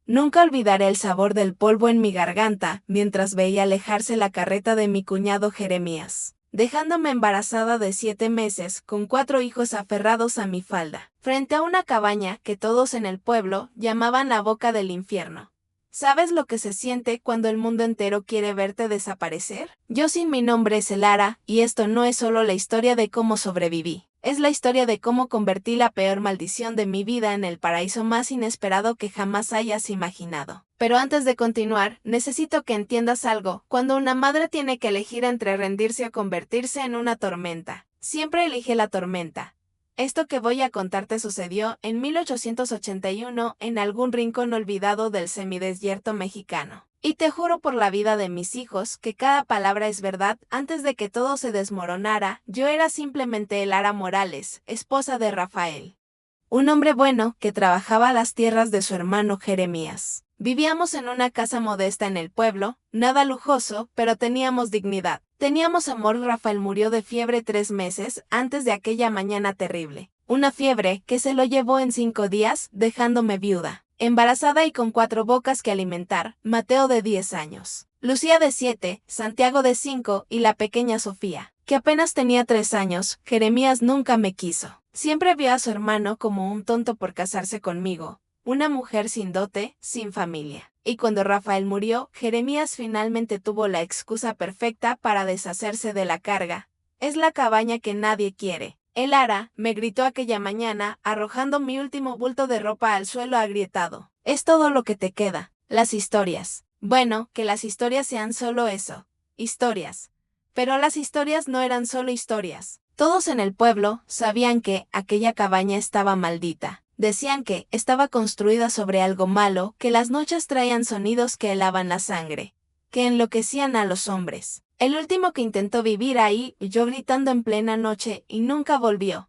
Nunca olvidaré el sabor del polvo en mi garganta mientras veía alejarse la carreta de mi cuñado Jeremías, dejándome embarazada de 7 meses con 4 hijos aferrados a mi falda, frente a una cabaña que todos en el pueblo llamaban la boca del infierno. ¿Sabes lo que se siente cuando el mundo entero quiere verte desaparecer? Yo sin mi nombre es Elara, y esto no es solo la historia de cómo sobreviví. Es la historia de cómo convertí la peor maldición de mi vida en el paraíso más inesperado que jamás hayas imaginado. Pero antes de continuar, necesito que entiendas algo. Cuando una madre tiene que elegir entre rendirse o convertirse en una tormenta, siempre elige la tormenta. Esto que voy a contarte sucedió en 1881 en algún rincón olvidado del semidesierto mexicano. Y te juro por la vida de mis hijos que cada palabra es verdad. Antes de que todo se desmoronara, yo era simplemente Elara Morales, esposa de Rafael. Un hombre bueno que trabajaba las tierras de su hermano Jeremías. Vivíamos en una casa modesta en el pueblo, nada lujoso, pero teníamos dignidad. Teníamos amor. Rafael murió de fiebre 3 meses antes de aquella mañana terrible. Una fiebre que se lo llevó en 5 días, dejándome viuda, embarazada y con 4 bocas que alimentar, Mateo de 10 años, Lucía de 7, Santiago de 5 y la pequeña Sofía, que apenas tenía 3 años. Jeremías nunca me quiso. Siempre vio a su hermano como un tonto por casarse conmigo, una mujer sin dote, sin familia. Y cuando Rafael murió, Jeremías finalmente tuvo la excusa perfecta para deshacerse de la carga. Es la cabaña que nadie quiere. Elara, me gritó aquella mañana, arrojando mi último bulto de ropa al suelo agrietado. Es todo lo que te queda. Las historias. Bueno, que las historias sean solo eso. Historias. Pero las historias no eran solo historias. Todos en el pueblo sabían que aquella cabaña estaba maldita. Decían que estaba construida sobre algo malo, que las noches traían sonidos que helaban la sangre, que enloquecían a los hombres. El último que intentó vivir ahí, yo gritando en plena noche, y nunca volvió.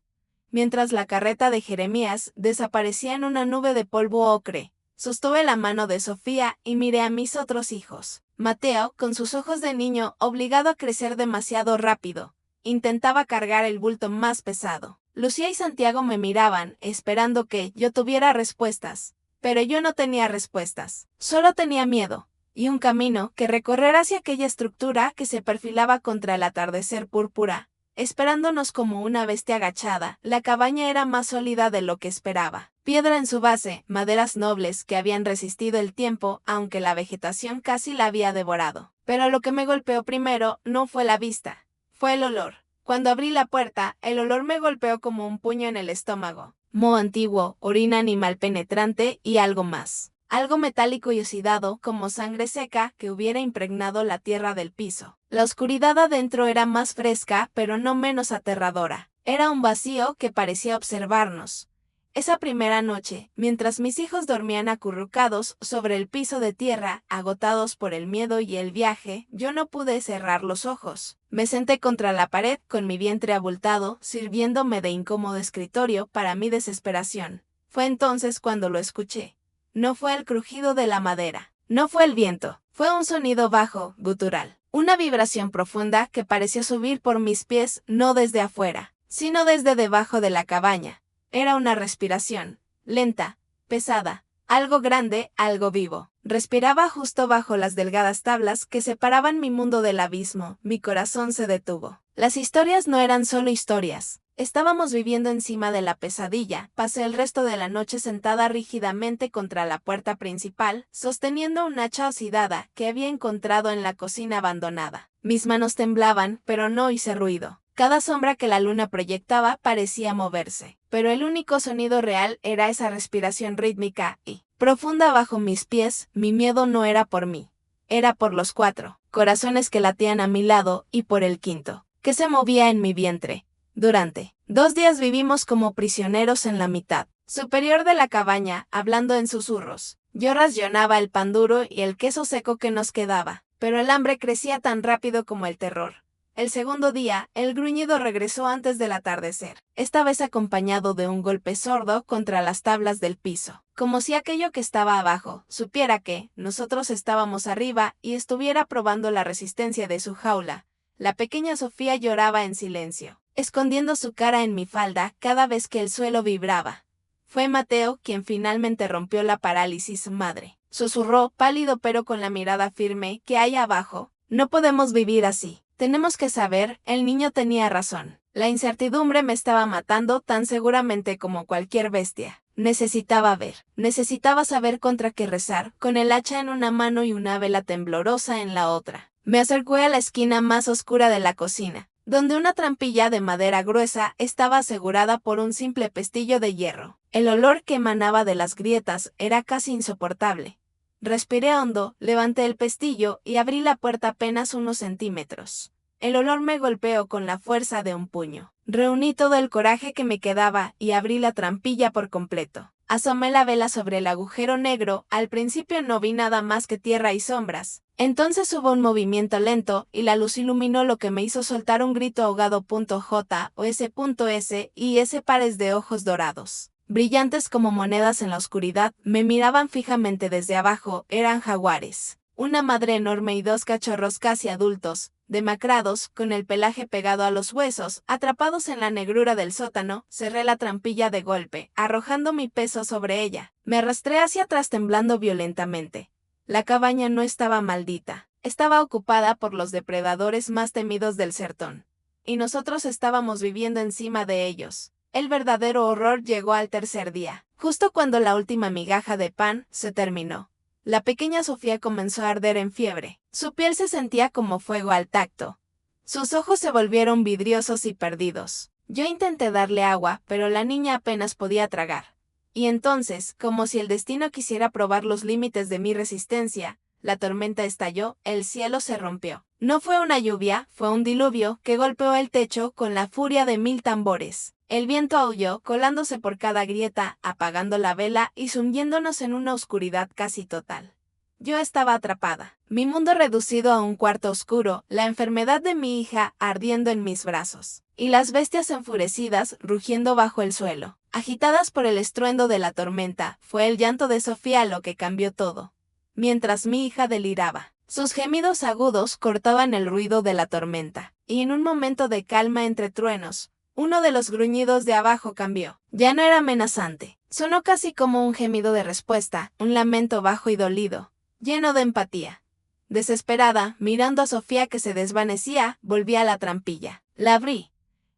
Mientras la carreta de Jeremías desaparecía en una nube de polvo ocre, sostuve la mano de Sofía y miré a mis otros hijos. Mateo, con sus ojos de niño, obligado a crecer demasiado rápido, intentaba cargar el bulto más pesado. Lucía y Santiago me miraban, esperando que yo tuviera respuestas. Pero yo no tenía respuestas. Solo tenía miedo. Y un camino que recorrer hacia aquella estructura que se perfilaba contra el atardecer púrpura, esperándonos como una bestia agachada. La cabaña era más sólida de lo que esperaba. Piedra en su base, maderas nobles que habían resistido el tiempo, aunque la vegetación casi la había devorado. Pero lo que me golpeó primero no fue la vista, fue el olor. Cuando abrí la puerta, el olor me golpeó como un puño en el estómago. Moho antiguo, orina animal penetrante y algo más. Algo metálico y oxidado, como sangre seca que hubiera impregnado la tierra del piso. La oscuridad adentro era más fresca, pero no menos aterradora. Era un vacío que parecía observarnos. Esa primera noche, mientras mis hijos dormían acurrucados sobre el piso de tierra, agotados por el miedo y el viaje, yo no pude cerrar los ojos. Me senté contra la pared con mi vientre abultado, sirviéndome de incómodo escritorio para mi desesperación. Fue entonces cuando lo escuché. No fue el crujido de la madera, no fue el viento, fue un sonido bajo, gutural. Una vibración profunda que pareció subir por mis pies no desde afuera, sino desde debajo de la cabaña. Era una respiración, lenta, pesada, algo grande, algo vivo. Respiraba justo bajo las delgadas tablas que separaban mi mundo del abismo. Mi corazón se detuvo. Las historias no eran solo historias. Estábamos viviendo encima de la pesadilla. Pasé el resto de la noche sentada rígidamente contra la puerta principal, sosteniendo un hacha oxidada que había encontrado en la cocina abandonada. Mis manos temblaban, pero no hice ruido. Cada sombra que la luna proyectaba parecía moverse, pero el único sonido real era esa respiración rítmica y profunda bajo mis pies. Mi miedo no era por mí, era por los 4 corazones que latían a mi lado y por el quinto, que se movía en mi vientre. Durante 2 días vivimos como prisioneros en la mitad superior de la cabaña, hablando en susurros. Yo racionaba el pan duro y el queso seco que nos quedaba, pero el hambre crecía tan rápido como el terror. El segundo día, el gruñido regresó antes del atardecer, esta vez acompañado de un golpe sordo contra las tablas del piso, como si aquello que estaba abajo supiera que nosotros estábamos arriba y estuviera probando la resistencia de su jaula. La pequeña Sofía lloraba en silencio, escondiendo su cara en mi falda cada vez que el suelo vibraba. Fue Mateo quien finalmente rompió la parálisis madre. susurró, pálido pero con la mirada firme, ¿qué hay abajo? No podemos vivir así. Tenemos que saber, el niño tenía razón. La incertidumbre me estaba matando tan seguramente como cualquier bestia. Necesitaba ver. Necesitaba saber contra qué rezar, con el hacha en una mano y una vela temblorosa en la otra. Me acerqué a la esquina más oscura de la cocina, donde una trampilla de madera gruesa estaba asegurada por un simple pestillo de hierro. El olor que emanaba de las grietas era casi insoportable. Respiré hondo, levanté el pestillo y abrí la puerta apenas unos centímetros. El olor me golpeó con la fuerza de un puño. Reuní todo el coraje que me quedaba y abrí la trampilla por completo. Asomé la vela sobre el agujero negro, al principio no vi nada más que tierra y sombras. Entonces hubo un movimiento lento y la luz iluminó lo que me hizo soltar un grito ahogado. J o S. Y ese pares de ojos dorados, brillantes como monedas en la oscuridad, me miraban fijamente desde abajo. Eran jaguares. Una madre enorme y dos cachorros casi adultos, demacrados, con el pelaje pegado a los huesos, atrapados en la negrura del sótano. Cerré la trampilla de golpe, arrojando mi peso sobre ella. Me arrastré hacia atrás temblando violentamente. La cabaña no estaba maldita. Estaba ocupada por los depredadores más temidos del sertón. Y nosotros estábamos viviendo encima de ellos. El verdadero horror llegó al tercer día, justo cuando la última migaja de pan se terminó. La pequeña Sofía comenzó a arder en fiebre. Su piel se sentía como fuego al tacto. Sus ojos se volvieron vidriosos y perdidos. Yo intenté darle agua, pero la niña apenas podía tragar. Y entonces, como si el destino quisiera probar los límites de mi resistencia, la tormenta estalló, el cielo se rompió. No fue una lluvia, fue un diluvio que golpeó el techo con la furia de 1000 tambores. El viento aulló, colándose por cada grieta, apagando la vela y sumiéndonos en una oscuridad casi total. Yo estaba atrapada, mi mundo reducido a un cuarto oscuro, la enfermedad de mi hija ardiendo en mis brazos, y las bestias enfurecidas rugiendo bajo el suelo. Agitadas por el estruendo de la tormenta, fue el llanto de Sofía lo que cambió todo. Mientras mi hija deliraba, sus gemidos agudos cortaban el ruido de la tormenta, y en un momento de calma entre truenos, uno de los gruñidos de abajo cambió. Ya no era amenazante. Sonó casi como un gemido de respuesta, un lamento bajo y dolido, lleno de empatía. Desesperada, mirando a Sofía que se desvanecía, volví a la trampilla. La abrí.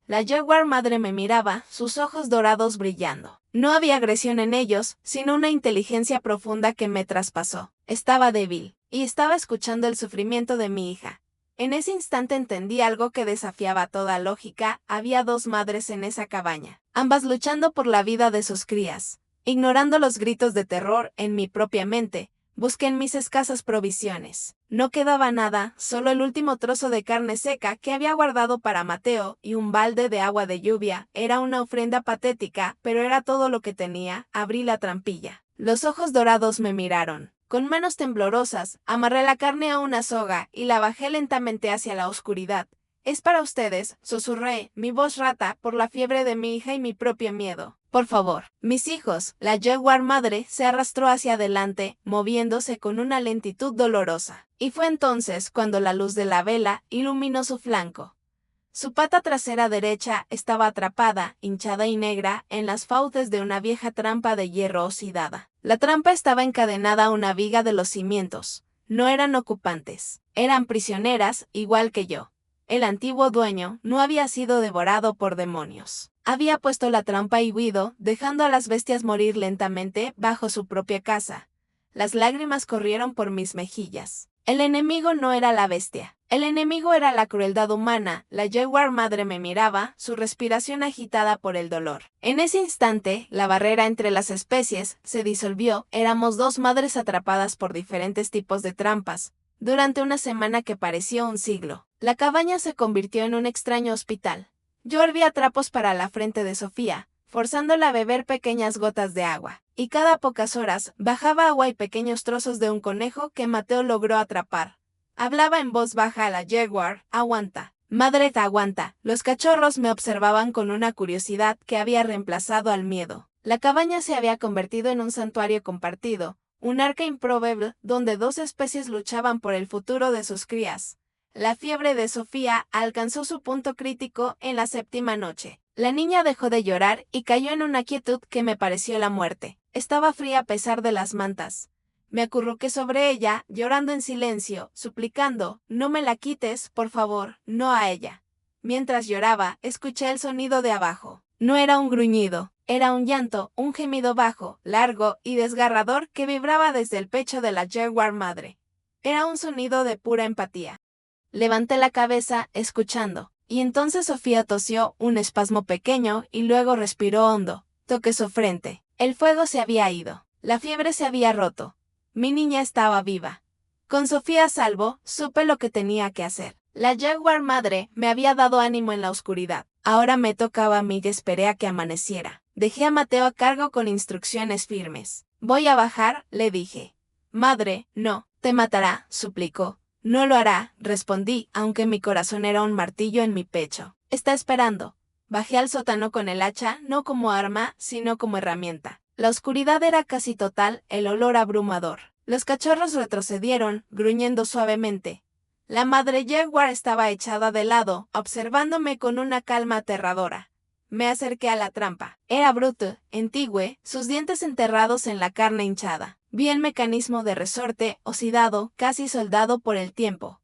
La jaguar madre me miraba, sus ojos dorados brillando. No había agresión en ellos, sino una inteligencia profunda que me traspasó. Estaba débil, y estaba escuchando el sufrimiento de mi hija. En ese instante entendí algo que desafiaba toda lógica. Había dos madres en esa cabaña, ambas luchando por la vida de sus crías. Ignorando los gritos de terror en mi propia mente, busqué en mis escasas provisiones. No quedaba nada, solo el último trozo de carne seca que había guardado para Mateo y un balde de agua de lluvia. Era una ofrenda patética, pero era todo lo que tenía. Abrí la trampilla. Los ojos dorados me miraron. Con manos temblorosas, amarré la carne a una soga y la bajé lentamente hacia la oscuridad. Es para ustedes, susurré, mi voz rata por la fiebre de mi hija y mi propio miedo. Por favor, mis hijos. La jaguar madre se arrastró hacia adelante, moviéndose con una lentitud dolorosa. Y fue entonces cuando la luz de la vela iluminó su flanco. Su pata trasera derecha estaba atrapada, hinchada y negra, en las fauces de una vieja trampa de hierro oxidada. La trampa estaba encadenada a una viga de los cimientos. No eran ocupantes, eran prisioneras, igual que yo. El antiguo dueño no había sido devorado por demonios. Había puesto la trampa y huido, dejando a las bestias morir lentamente bajo su propia casa. Las lágrimas corrieron por mis mejillas. El enemigo no era la bestia. El enemigo era la crueldad humana. La jaguar madre me miraba, su respiración agitada por el dolor. En ese instante, la barrera entre las especies se disolvió. Éramos dos madres atrapadas por diferentes tipos de trampas, durante una semana que pareció un siglo. La cabaña se convirtió en un extraño hospital. Yo hervía trapos para la frente de Sofía, forzándola a beber pequeñas gotas de agua, y cada pocas horas bajaba agua y pequeños trozos de un conejo que Mateo logró atrapar. Hablaba en voz baja a la jaguar, aguanta. Madre, aguanta. Los cachorros me observaban con una curiosidad que había reemplazado al miedo. La cabaña se había convertido en un santuario compartido, un arca improbable donde dos especies luchaban por el futuro de sus crías. La fiebre de Sofía alcanzó su punto crítico en la 7ª noche. La niña dejó de llorar y cayó en una quietud que me pareció la muerte. Estaba fría a pesar de las mantas. Me acurruqué sobre ella, llorando en silencio, suplicando, no me la quites, por favor, no a ella. Mientras lloraba, escuché el sonido de abajo. No era un gruñido, era un llanto, un gemido bajo, largo y desgarrador que vibraba desde el pecho de la jaguar madre. Era un sonido de pura empatía. Levanté la cabeza, escuchando, y entonces Sofía tosió un espasmo pequeño y luego respiró hondo. Toqué su frente. El fuego se había ido. La fiebre se había roto. Mi niña estaba viva. Con Sofía a salvo, supe lo que tenía que hacer. La jaguar madre me había dado ánimo en la oscuridad. Ahora me tocaba a mí y esperé a que amaneciera. Dejé a Mateo a cargo con instrucciones firmes. Voy a bajar, le dije. Madre, no, te matará, suplicó. No lo hará, respondí, aunque mi corazón era un martillo en mi pecho. Está esperando. Bajé al sótano con el hacha, no como arma, sino como herramienta. La oscuridad era casi total, el olor abrumador. Los cachorros retrocedieron, gruñendo suavemente. La madre jaguar estaba echada de lado, observándome con una calma aterradora. Me acerqué a la trampa. Era bruto, antigüe, sus dientes enterrados en la carne hinchada. Vi el mecanismo de resorte, oxidado, casi soldado por el tiempo.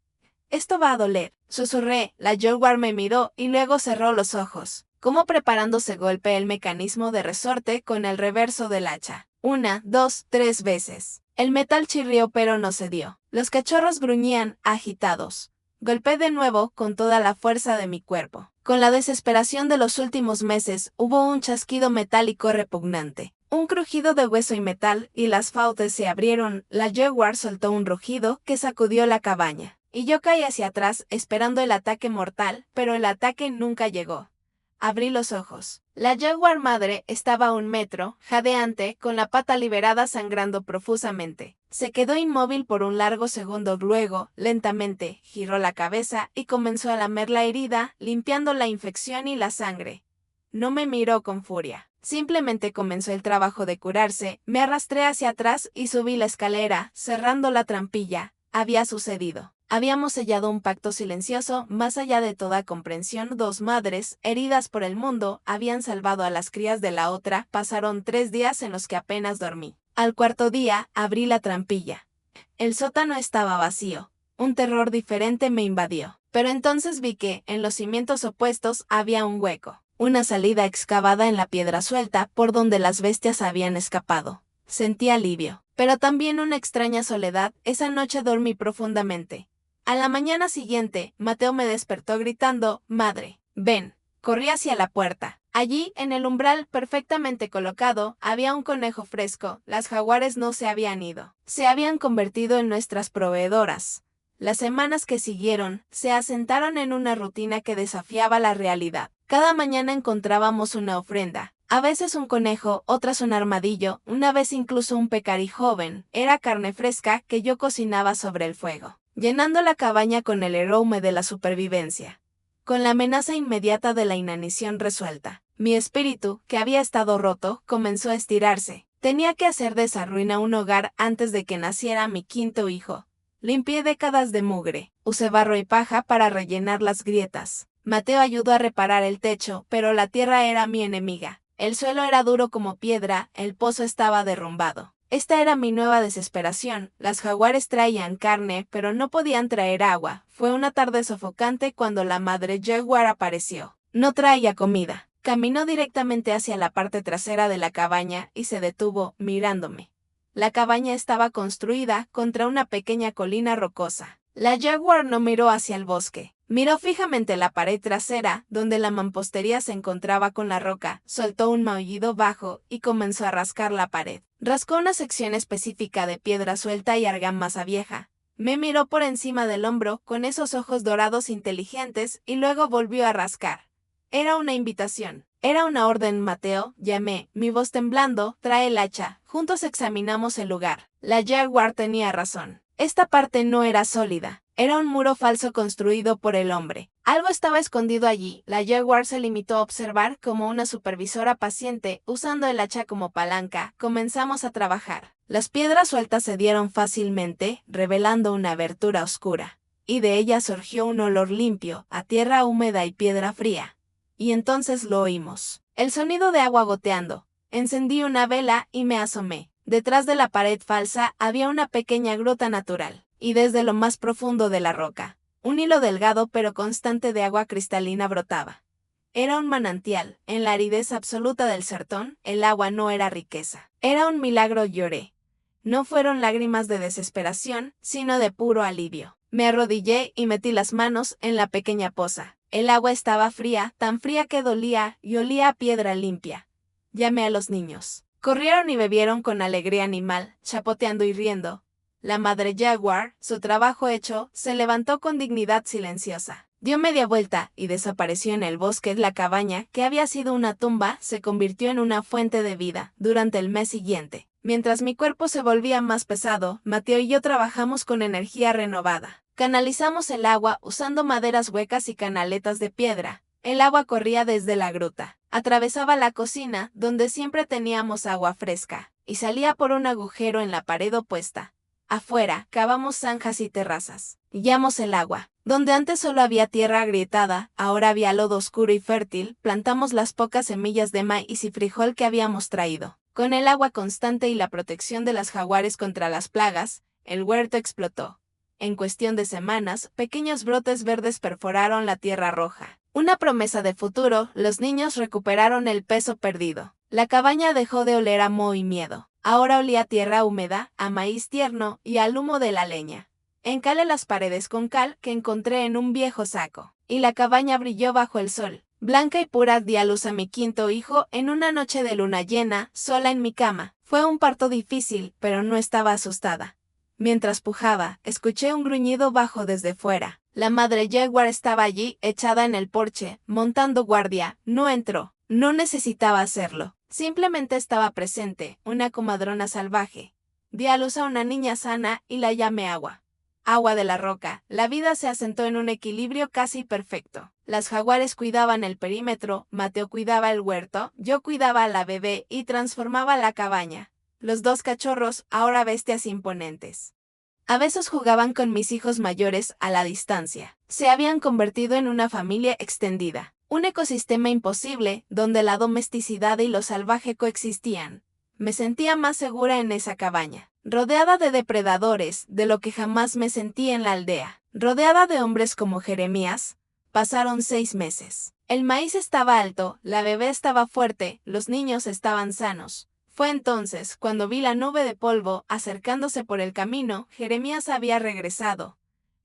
Esto va a doler, susurré. La jaguar me miró y luego cerró los ojos. Como preparándose golpeé el mecanismo de resorte con el reverso del hacha. 1, 2, 3 veces. El metal chirrió pero no cedió. Los cachorros gruñían, agitados. Golpeé de nuevo con toda la fuerza de mi cuerpo. Con la desesperación de los últimos meses, hubo un chasquido metálico repugnante. Un crujido de hueso y metal, y las fauces se abrieron. La jaguar soltó un rugido que sacudió la cabaña. Y yo caí hacia atrás, esperando el ataque mortal, pero el ataque nunca llegó. Abrí los ojos. La jaguar madre estaba a 1 metro, jadeante, con la pata liberada sangrando profusamente. Se quedó inmóvil por un largo segundo, luego, lentamente, giró la cabeza y comenzó a lamer la herida, limpiando la infección y la sangre. No me miró con furia. Simplemente comenzó el trabajo de curarse. Me arrastré hacia atrás y subí la escalera, cerrando la trampilla. Había sucedido. Habíamos sellado un pacto silencioso, más allá de toda comprensión. 2 madres, heridas por el mundo, habían salvado a las crías de la otra. Pasaron 3 días en los que apenas dormí. Al 4.º día, abrí la trampilla. El sótano estaba vacío. Un terror diferente me invadió. Pero entonces vi que, en los cimientos opuestos, había un hueco. Una salida excavada en la piedra suelta por donde las bestias habían escapado. Sentí alivio, pero también una extraña soledad. Esa noche dormí profundamente. A la mañana siguiente, Mateo me despertó gritando, «Madre, ven». Corrí hacia la puerta. Allí, en el umbral perfectamente colocado, había un conejo fresco. Las jaguares no se habían ido. Se habían convertido en nuestras proveedoras. Las semanas que siguieron, se asentaron en una rutina que desafiaba la realidad. Cada mañana encontrábamos una ofrenda. A veces un conejo, otras un armadillo, una vez incluso un pecarí joven. Era carne fresca que yo cocinaba sobre el fuego, llenando la cabaña con el aroma de la supervivencia. Con la amenaza inmediata de la inanición resuelta, mi espíritu, que había estado roto, comenzó a estirarse. Tenía que hacer de esa ruina un hogar antes de que naciera mi 5.º hijo. Limpié décadas de mugre, usé barro y paja para rellenar las grietas. Mateo ayudó a reparar el techo, pero la tierra era mi enemiga. El suelo era duro como piedra, el pozo estaba derrumbado. Esta era mi nueva desesperación. Las jaguares traían carne, pero no podían traer agua. Fue una tarde sofocante cuando la madre jaguar apareció. No traía comida. Caminó directamente hacia la parte trasera de la cabaña y se detuvo, mirándome. La cabaña estaba construida contra una pequeña colina rocosa. La jaguar no miró hacia el bosque. Miró fijamente la pared trasera, donde la mampostería se encontraba con la roca, soltó un maullido bajo y comenzó a rascar la pared. Rascó una sección específica de piedra suelta y argamasa vieja. Me miró por encima del hombro con esos ojos dorados inteligentes y luego volvió a rascar. Era una invitación. Era una orden, Mateo, llamé, mi voz temblando, trae el hacha. Juntos examinamos el lugar. La jaguar tenía razón. Esta parte no era sólida. Era un muro falso construido por el hombre. Algo estaba escondido allí. La jaguar se limitó a observar como una supervisora paciente, usando el hacha como palanca. Comenzamos a trabajar. Las piedras sueltas se dieron fácilmente, revelando una abertura oscura. Y de ella surgió un olor limpio, a tierra húmeda y piedra fría. Y entonces lo oímos. El sonido de agua goteando. Encendí una vela y me asomé. Detrás de la pared falsa había una pequeña gruta natural, y desde lo más profundo de la roca, un hilo delgado pero constante de agua cristalina brotaba. Era un manantial, en la aridez absoluta del sertón, el agua no era riqueza. Era un milagro, lloré. No fueron lágrimas de desesperación, sino de puro alivio. Me arrodillé y metí las manos en la pequeña poza. El agua estaba fría, tan fría que dolía y olía a piedra limpia. Llamé a los niños. Corrieron y bebieron con alegría animal, chapoteando y riendo. La madre jaguar, su trabajo hecho, se levantó con dignidad silenciosa. Dio media vuelta y desapareció en el bosque. La cabaña, que había sido una tumba, se convirtió en una fuente de vida durante el mes siguiente. Mientras mi cuerpo se volvía más pesado, Mateo y yo trabajamos con energía renovada. Canalizamos el agua usando maderas huecas y canaletas de piedra. El agua corría desde la gruta, atravesaba la cocina, donde siempre teníamos agua fresca, y salía por un agujero en la pared opuesta. Afuera, cavamos zanjas y terrazas. Guiamos el agua. Donde antes solo había tierra agrietada, ahora había lodo oscuro y fértil. Plantamos las pocas semillas de maíz y frijol que habíamos traído. Con el agua constante y la protección de las jaguares contra las plagas, el huerto explotó. En cuestión de semanas, pequeños brotes verdes perforaron la tierra roja. Una promesa de futuro, los niños recuperaron el peso perdido. La cabaña dejó de oler a moho y miedo. Ahora olía a tierra húmeda, a maíz tierno y al humo de la leña. Encalé las paredes con cal que encontré en un viejo saco, y la cabaña brilló bajo el sol. Blanca y pura di a luz a mi quinto hijo en una noche de luna llena, sola en mi cama. Fue un parto difícil, pero no estaba asustada. Mientras pujaba, escuché un gruñido bajo desde fuera. La madre jaguar estaba allí, echada en el porche, montando guardia. No entró. No necesitaba hacerlo. Simplemente estaba presente, una comadrona salvaje. Di a luz a una niña sana y la llamé Agua. Agua de la roca. La vida se asentó en un equilibrio casi perfecto. Las jaguares cuidaban el perímetro, Mateo cuidaba el huerto, yo cuidaba a la bebé y transformaba la cabaña. Los dos cachorros, ahora bestias imponentes. A veces jugaban con mis hijos mayores a la distancia. Se habían convertido en una familia extendida. Un ecosistema imposible, donde la domesticidad y lo salvaje coexistían. Me sentía más segura en esa cabaña. Rodeada de depredadores, de lo que jamás me sentí en la aldea. Rodeada de hombres como Jeremías. Pasaron 6 meses. El maíz estaba alto, la bebé estaba fuerte, los niños estaban sanos. Fue entonces cuando vi la nube de polvo acercándose por el camino. Jeremías había regresado.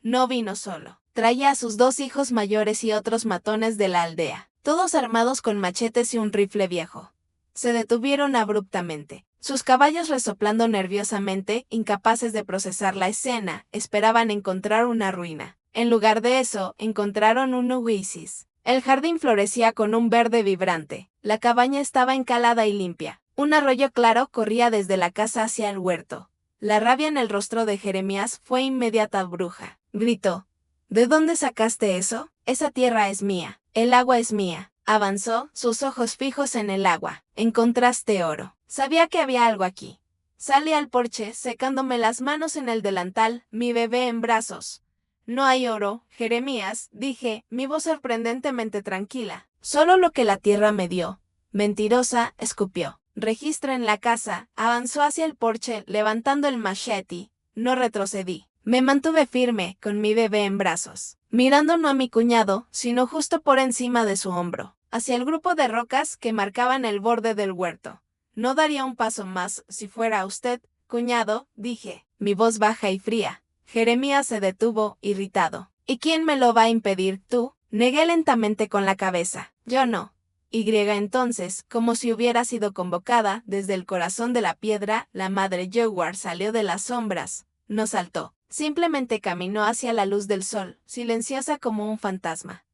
No vino solo. Traía a sus 2 hijos mayores y otros matones de la aldea, todos armados con machetes y un rifle viejo. Se detuvieron abruptamente. Sus caballos resoplando nerviosamente, incapaces de procesar la escena, esperaban encontrar una ruina. En lugar de eso, encontraron un oasis. El jardín florecía con un verde vibrante. La cabaña estaba encalada y limpia. Un arroyo claro corría desde la casa hacia el huerto. La rabia en el rostro de Jeremías fue inmediata. Bruja, gritó. ¿De dónde sacaste eso? Esa tierra es mía. El agua es mía. Avanzó, sus ojos fijos en el agua. Encontraste oro. Sabía que había algo aquí. Salí al porche, secándome las manos en el delantal, mi bebé en brazos. No hay oro, Jeremías, dije, mi voz sorprendentemente tranquila. Solo lo que la tierra me dio. Mentirosa, escupió. Registra en la casa, avanzó hacia el porche, levantando el machete. No retrocedí. Me mantuve firme, con mi bebé en brazos, mirando no a mi cuñado, sino justo por encima de su hombro, hacia el grupo de rocas que marcaban el borde del huerto. No daría un paso más si fuera usted, cuñado, dije, mi voz baja y fría. Jeremías se detuvo, irritado. ¿Y quién me lo va a impedir, tú? Negué lentamente con la cabeza. Yo no. Entonces, como si hubiera sido convocada, desde el corazón de la piedra, la madre jaguar salió de las sombras. No saltó. Simplemente caminó hacia la luz del sol, silenciosa como un fantasma.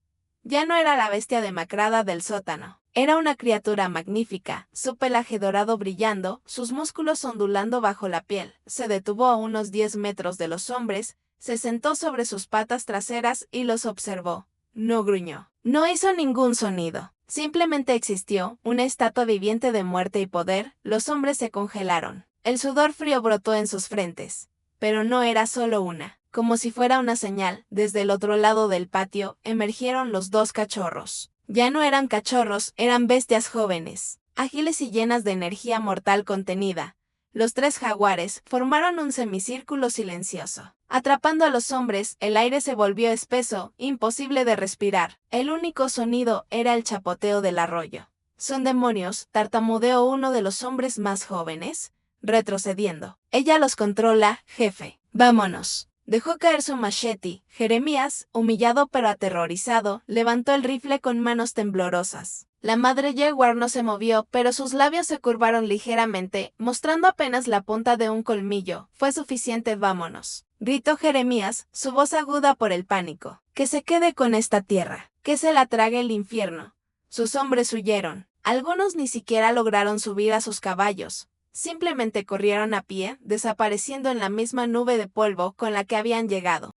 Ya no era la bestia demacrada del sótano. Era una criatura magnífica, su pelaje dorado brillando, sus músculos ondulando bajo la piel. Se detuvo a unos 10 metros de los hombres, se sentó sobre sus patas traseras y los observó. No gruñó. No hizo ningún sonido. Simplemente existió, una estatua viviente de muerte y poder. Los hombres se congelaron. El sudor frío brotó en sus frentes. Pero no era solo una. Como si fuera una señal, desde el otro lado del patio, emergieron los 2 cachorros. Ya no eran cachorros, eran bestias jóvenes, ágiles y llenas de energía mortal contenida. Los 3 jaguares formaron un semicírculo silencioso. Atrapando a los hombres, el aire se volvió espeso, imposible de respirar. El único sonido era el chapoteo del arroyo. «Son demonios», tartamudeó uno de los hombres más jóvenes, retrocediendo. «Ella los controla, jefe. Vámonos». Dejó caer su machete. Jeremías, humillado pero aterrorizado, levantó el rifle con manos temblorosas. La madre jaguar no se movió, pero sus labios se curvaron ligeramente, mostrando apenas la punta de un colmillo. «Fue suficiente, vámonos», gritó Jeremías, su voz aguda por el pánico. «Que se quede con esta tierra, que se la trague el infierno». Sus hombres huyeron. Algunos ni siquiera lograron subir a sus caballos. Simplemente corrieron a pie, desapareciendo en la misma nube de polvo con la que habían llegado.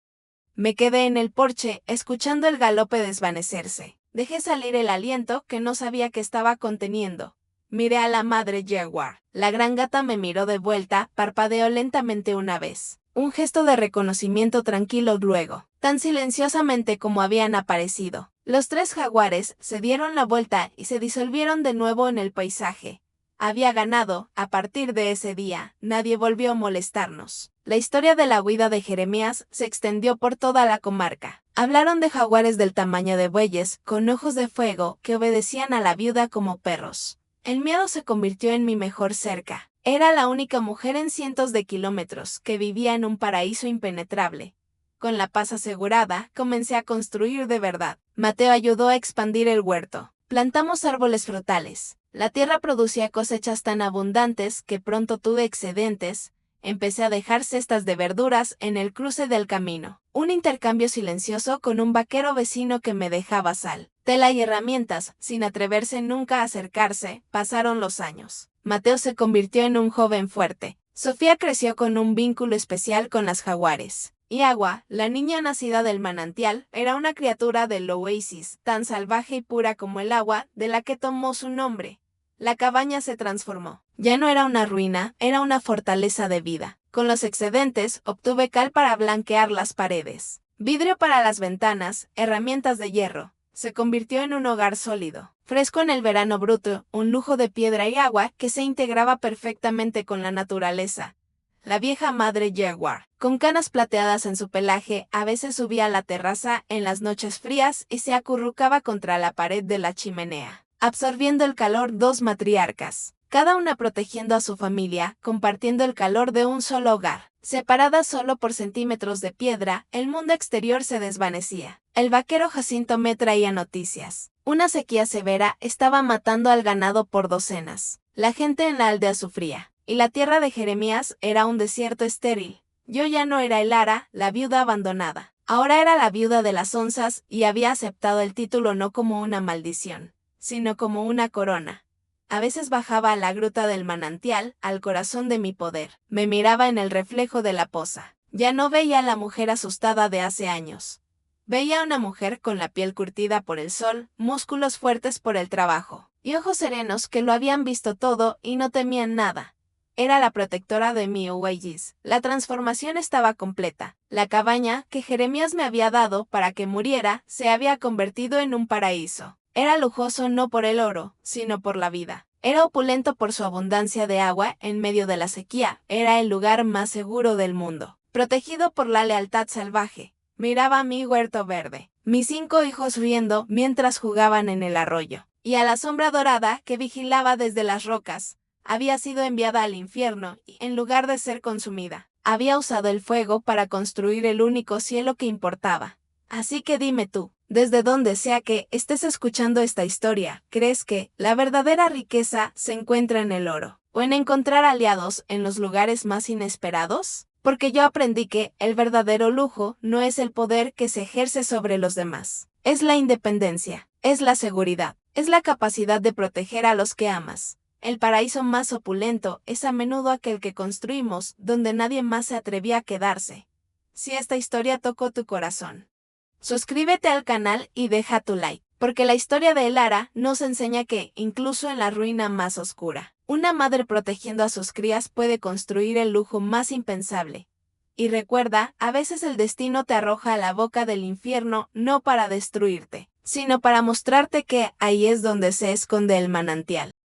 Me quedé en el porche, escuchando el galope desvanecerse. Dejé salir el aliento que no sabía que estaba conteniendo. Miré a la madre jaguar. La gran gata me miró de vuelta, parpadeó lentamente una vez. Un gesto de reconocimiento tranquilo luego, tan silenciosamente como habían aparecido. Los 3 jaguares se dieron la vuelta y se disolvieron de nuevo en el paisaje. Había ganado. A partir de ese día, nadie volvió a molestarnos. La historia de la huida de Jeremías se extendió por toda la comarca. Hablaron de jaguares del tamaño de bueyes, con ojos de fuego, que obedecían a la viuda como perros. El miedo se convirtió en mi mejor cerca. Era la única mujer en cientos de kilómetros que vivía en un paraíso impenetrable. Con la paz asegurada, comencé a construir de verdad. Mateo ayudó a expandir el huerto. Plantamos árboles frutales. La tierra producía cosechas tan abundantes que pronto tuve excedentes. Empecé a dejar cestas de verduras en el cruce del camino. Un intercambio silencioso con un vaquero vecino que me dejaba sal, tela y herramientas, sin atreverse nunca a acercarse. Pasaron los años. Mateo se convirtió en un joven fuerte. Sofía creció con un vínculo especial con las jaguares. Y Agua, la niña nacida del manantial, era una criatura del oasis, tan salvaje y pura como el agua, de la que tomó su nombre. La cabaña se transformó. Ya no era una ruina, era una fortaleza de vida. Con los excedentes, obtuve cal para blanquear las paredes, vidrio para las ventanas, herramientas de hierro. Se convirtió en un hogar sólido, fresco en el verano bruto, un lujo de piedra y agua que se integraba perfectamente con la naturaleza. La vieja madre jaguar, con canas plateadas en su pelaje, a veces subía a la terraza en las noches frías y se acurrucaba contra la pared de la chimenea, absorbiendo el calor. 2 matriarcas, cada una protegiendo a su familia, compartiendo el calor de un solo hogar. Separadas solo por centímetros de piedra, el mundo exterior se desvanecía. El vaquero Jacinto me traía noticias. Una sequía severa estaba matando al ganado por docenas. La gente en la aldea sufría. Y la tierra de Jeremías era un desierto estéril. Yo ya no era Elara, la viuda abandonada. Ahora era la viuda de las onzas y había aceptado el título no como una maldición, sino como una corona. A veces bajaba a la gruta del manantial, al corazón de mi poder. Me miraba en el reflejo de la poza. Ya no veía a la mujer asustada de hace años. Veía a una mujer con la piel curtida por el sol, músculos fuertes por el trabajo, y ojos serenos que lo habían visto todo y no temían nada. Era la protectora de mi oasis. La transformación estaba completa. La cabaña que Jeremías me había dado para que muriera se había convertido en un paraíso. Era lujoso no por el oro, sino por la vida. Era opulento por su abundancia de agua en medio de la sequía. Era el lugar más seguro del mundo. Protegido por la lealtad salvaje. Miraba mi huerto verde. Mis 5 hijos riendo mientras jugaban en el arroyo. Y a la sombra dorada que vigilaba desde las rocas. Había sido enviada al infierno y, en lugar de ser consumida, había usado el fuego para construir el único cielo que importaba. Así que dime tú, desde donde sea que estés escuchando esta historia, ¿crees que la verdadera riqueza se encuentra en el oro, o en encontrar aliados en los lugares más inesperados? Porque yo aprendí que el verdadero lujo no es el poder que se ejerce sobre los demás. Es la independencia, es la seguridad, es la capacidad de proteger a los que amas. El paraíso más opulento es a menudo aquel que construimos donde nadie más se atrevía a quedarse. Si esta historia tocó tu corazón, suscríbete al canal y deja tu like, porque la historia de Elara nos enseña que, incluso en la ruina más oscura, una madre protegiendo a sus crías puede construir el lujo más impensable. Y recuerda, a veces el destino te arroja a la boca del infierno no para destruirte, sino para mostrarte que ahí es donde se esconde el manantial.